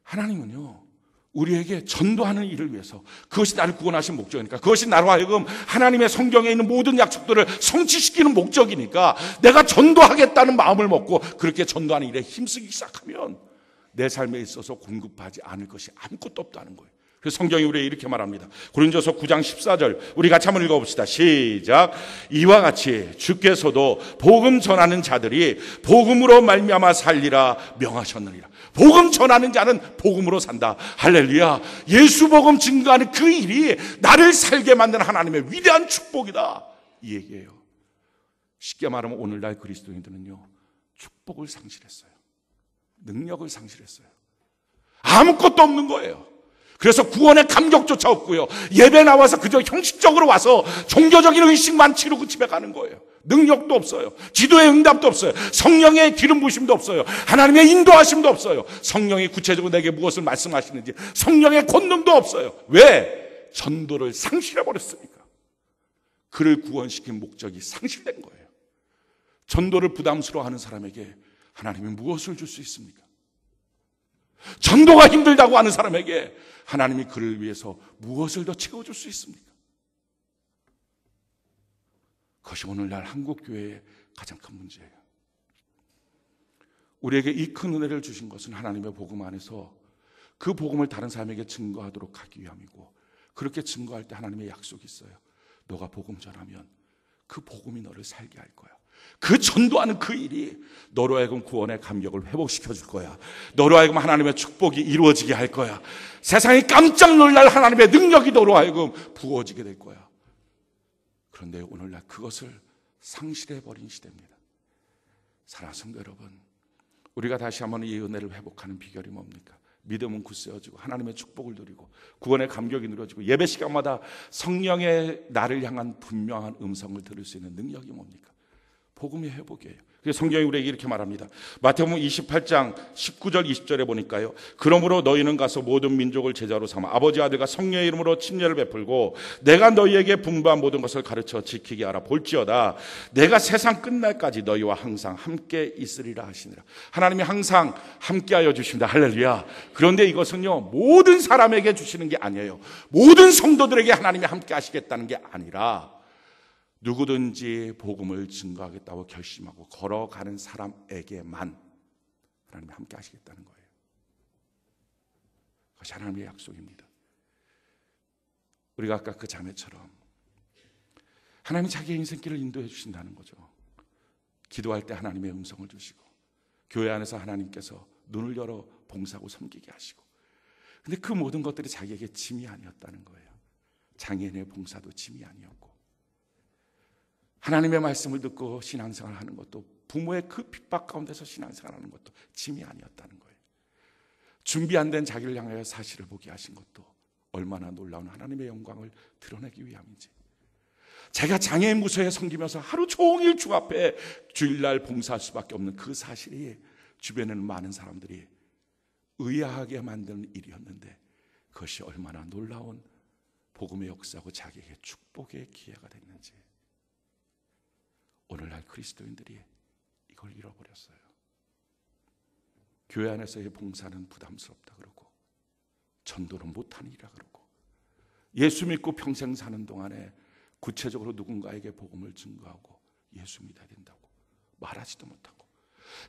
하나님은요, 우리에게 전도하는 일을 위해서, 그것이 나를 구원하신 목적이니까, 그것이 나로 하여금 하나님의 성경에 있는 모든 약속들을 성취시키는 목적이니까 내가 전도하겠다는 마음을 먹고 그렇게 전도하는 일에 힘쓰기 시작하면 내 삶에 있어서 공급하지 않을 것이 아무것도 없다는 거예요. 그래서 성경이 우리에게 이렇게 말합니다. 고린도서 9장 14절 우리 같이 한번 읽어봅시다. 시작. 이와 같이 주께서도 복음 전하는 자들이 복음으로 말미암아 살리라 명하셨느니라. 복음 전하는 자는 복음으로 산다. 할렐루야. 예수 복음 증거하는 그 일이 나를 살게 만드는 하나님의 위대한 축복이다, 이 얘기예요. 쉽게 말하면 오늘날 그리스도인들은요, 축복을 상실했어요. 능력을 상실했어요. 아무것도 없는 거예요. 그래서 구원의 감격조차 없고요. 예배 나와서 그저 형식적으로 와서 종교적인 의식만 치르고 집에 가는 거예요. 능력도 없어요. 기도의 응답도 없어요. 성령의 기름 부으심도 없어요. 하나님의 인도하심도 없어요. 성령이 구체적으로 내게 무엇을 말씀하시는지 성령의 권능도 없어요. 왜? 전도를 상실해버렸으니까. 그를 구원시킨 목적이 상실된 거예요. 전도를 부담스러워하는 사람에게 하나님이 무엇을 줄 수 있습니까? 전도가 힘들다고 하는 사람에게 하나님이 그를 위해서 무엇을 더 채워줄 수 있습니까? 그것이 오늘날 한국교회의 가장 큰 문제예요. 우리에게 이 큰 은혜를 주신 것은 하나님의 복음 안에서 그 복음을 다른 사람에게 증거하도록 하기 위함이고, 그렇게 증거할 때 하나님의 약속이 있어요. 너가 복음 전하면 그 복음이 너를 살게 할 거야. 그 전도하는 그 일이 너로 하여금 구원의 감격을 회복시켜 줄 거야. 너로 하여금 하나님의 축복이 이루어지게 할 거야. 세상이 깜짝 놀랄 하나님의 능력이 너로 하여금 부어지게 될 거야. 그런데 오늘날 그것을 상실해버린 시대입니다. 사랑하는 성도 여러분, 우리가 다시 한번 이 은혜를 회복하는 비결이 뭡니까? 믿음은 굳세어지고 하나님의 축복을 누리고 구원의 감격이 누려지고 예배 시간마다 성령의 나를 향한 분명한 음성을 들을 수 있는 능력이 뭡니까? 복음의 회복이에요. 그래서 성경이 우리에게 이렇게 말합니다. 마태복음 28장 19절 20절에 보니까요. 그러므로 너희는 가서 모든 민족을 제자로 삼아 아버지 아들과 성령의 이름으로 침례를 베풀고 내가 너희에게 분부한 모든 것을 가르쳐 지키게 하라. 볼지어다 내가 세상 끝날까지 너희와 항상 함께 있으리라 하시니라. 하나님이 항상 함께하여 주십니다. 할렐루야. 그런데 이것은요 모든 사람에게 주시는 게 아니에요. 모든 성도들에게 하나님이 함께 하시겠다는 게 아니라 누구든지 복음을 증거하겠다고 결심하고 걸어가는 사람에게만 하나님이 함께 하시겠다는 거예요. 그것이 하나님의 약속입니다. 우리가 아까 그 자매처럼 하나님이 자기의 인생길을 인도해 주신다는 거죠. 기도할 때 하나님의 음성을 주시고 교회 안에서 하나님께서 눈을 열어 봉사하고 섬기게 하시고, 근데 그 모든 것들이 자기에게 짐이 아니었다는 거예요. 장애인의 봉사도 짐이 아니었고, 하나님의 말씀을 듣고 신앙생활을 하는 것도, 부모의 그 핍박 가운데서 신앙생활을 하는 것도 짐이 아니었다는 거예요. 준비 안 된 자기를 향하여 사실을 보게 하신 것도 얼마나 놀라운 하나님의 영광을 드러내기 위함인지, 제가 장애인 무소에 섬기면서 하루 종일 주 앞에 주일날 봉사할 수밖에 없는 그 사실이 주변에는 많은 사람들이 의아하게 만드는 일이었는데, 그것이 얼마나 놀라운 복음의 역사고 자기에게 축복의 기회가 됐는지, 오늘날 그리스도인들이 이걸 잃어버렸어요. 교회 안에서의 봉사는 부담스럽다 그러고, 전도는 못하니라 그러고, 예수 믿고 평생 사는 동안에 구체적으로 누군가에게 복음을 증거하고 예수 믿어야 된다고 말하지도 못하고,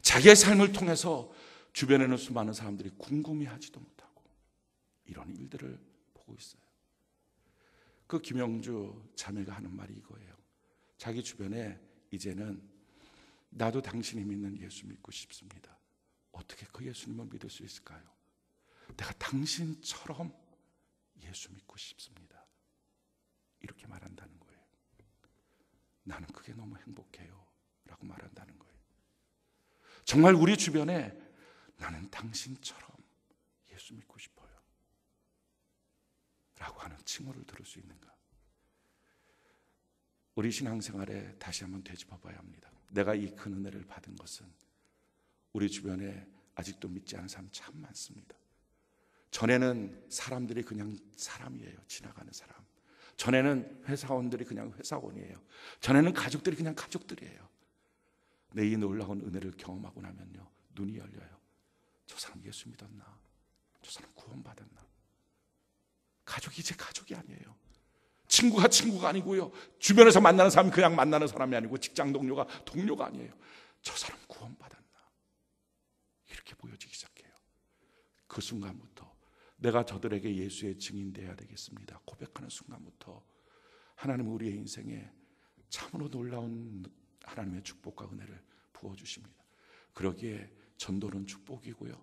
자기의 삶을 통해서 주변에는 수많은 사람들이 궁금해하지도 못하고, 이런 일들을 보고 있어요. 그 김영주 자매가 하는 말이 이거예요. 자기 주변에 이제는 나도 당신이 믿는 예수 믿고 싶습니다. 어떻게 그 예수님을 믿을 수 있을까요? 내가 당신처럼 예수 믿고 싶습니다. 이렇게 말한다는 거예요. 나는 그게 너무 행복해요 라고 말한다는 거예요. 정말 우리 주변에 나는 당신처럼 예수 믿고 싶어요 라고 하는 칭호를 들을 수 있는가? 우리 신앙생활에 다시 한번 되짚어봐야 합니다. 내가 이 큰 은혜를 받은 것은 우리 주변에 아직도 믿지 않은 사람 참 많습니다. 전에는 사람들이 그냥 사람이에요. 지나가는 사람. 전에는 회사원들이 그냥 회사원이에요. 전에는 가족들이 그냥 가족들이에요. 근데 이 놀라운 은혜를 경험하고 나면요, 눈이 열려요. 저 사람 예수 믿었나? 저 사람 구원받았나? 가족이 이제 가족이 아니에요. 친구가 친구가 아니고요, 주변에서 만나는 사람이 그냥 만나는 사람이 아니고, 직장 동료가 동료가 아니에요. 저 사람 구원받았나? 이렇게 보여지기 시작해요. 그 순간부터 내가 저들에게 예수의 증인되어야 되겠습니다 고백하는 순간부터 하나님은 우리의 인생에 참으로 놀라운 하나님의 축복과 은혜를 부어주십니다. 그러기에 전도는 축복이고요,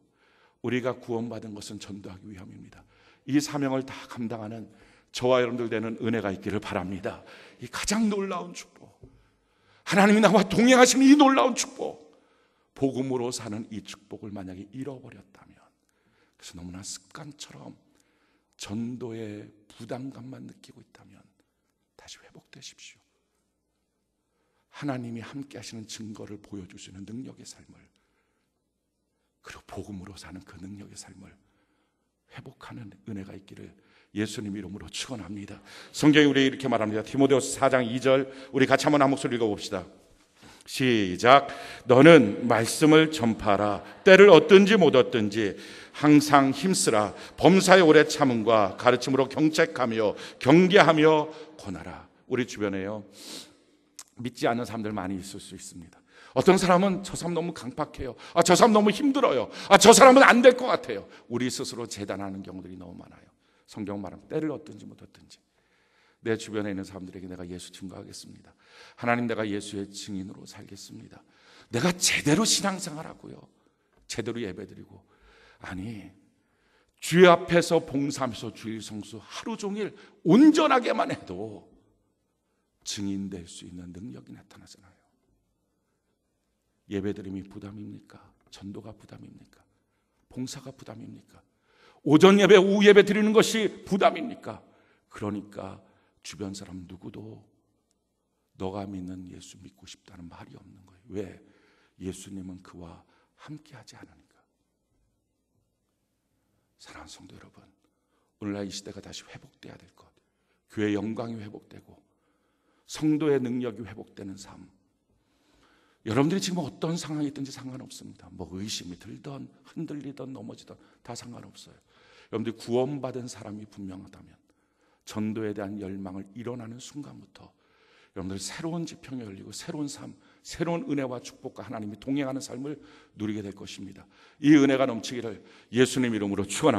우리가 구원받은 것은 전도하기 위함입니다. 이 사명을 다 감당하는 저와 여러분들 되는 은혜가 있기를 바랍니다. 이 가장 놀라운 축복, 하나님이 나와 동행하시는 이 놀라운 축복, 복음으로 사는 이 축복을 만약에 잃어버렸다면, 그래서 너무나 습관처럼 전도의 부담감만 느끼고 있다면 다시 회복되십시오. 하나님이 함께 하시는 증거를 보여줄 수 있는 능력의 삶을, 그리고 복음으로 사는 그 능력의 삶을 회복하는 은혜가 있기를 예수님 이름으로 축원합니다. 성경이 우리에게 이렇게 말합니다. 디모데후서 4장 2절 우리 같이 한번 한 목소리 읽어봅시다. 시작. 너는 말씀을 전파하라. 때를 얻든지 못 얻든지 항상 힘쓰라. 범사의 오래 참음과 가르침으로 경책하며 경계하며 권하라. 우리 주변에요, 믿지 않는 사람들 많이 있을 수 있습니다. 어떤 사람은 저 사람 너무 강팍해요. 저 사람 너무 힘들어요. 저 사람은 안 될 것 같아요. 우리 스스로 재단하는 경우들이 너무 많아요. 성경 말하면 때를 얻든지 못 얻든지 내 주변에 있는 사람들에게 내가 예수 증거하겠습니다. 하나님, 내가 예수의 증인으로 살겠습니다. 내가 제대로 신앙생활하고요, 제대로 예배드리고, 아니 주의 앞에서 봉사하면서 주일 성수 하루 종일 온전하게만 해도 증인될 수 있는 능력이 나타나잖아요. 예배드림이 부담입니까? 전도가 부담입니까? 봉사가 부담입니까? 오전 예배, 오후 예배 드리는 것이 부담입니까? 그러니까 주변 사람 누구도 너가 믿는 예수 믿고 싶다는 말이 없는 거예요. 왜? 예수님은 그와 함께하지 않으니까. 사랑하는 성도 여러분, 오늘날 이 시대가 다시 회복돼야 될 것, 교회의 영광이 회복되고 성도의 능력이 회복되는 삶. 여러분들이 지금 어떤 상황이 있든지 상관없습니다. 뭐 의심이 들던 흔들리던 넘어지던 다 상관없어요. 여러분들이 구원받은 사람이 분명하다면 전도에 대한 열망을 일어나는 순간부터 여러분들 새로운 지평이 열리고 새로운 삶, 새로운 은혜와 축복과 하나님이 동행하는 삶을 누리게 될 것입니다. 이 은혜가 넘치기를 예수님 이름으로 축원합니다.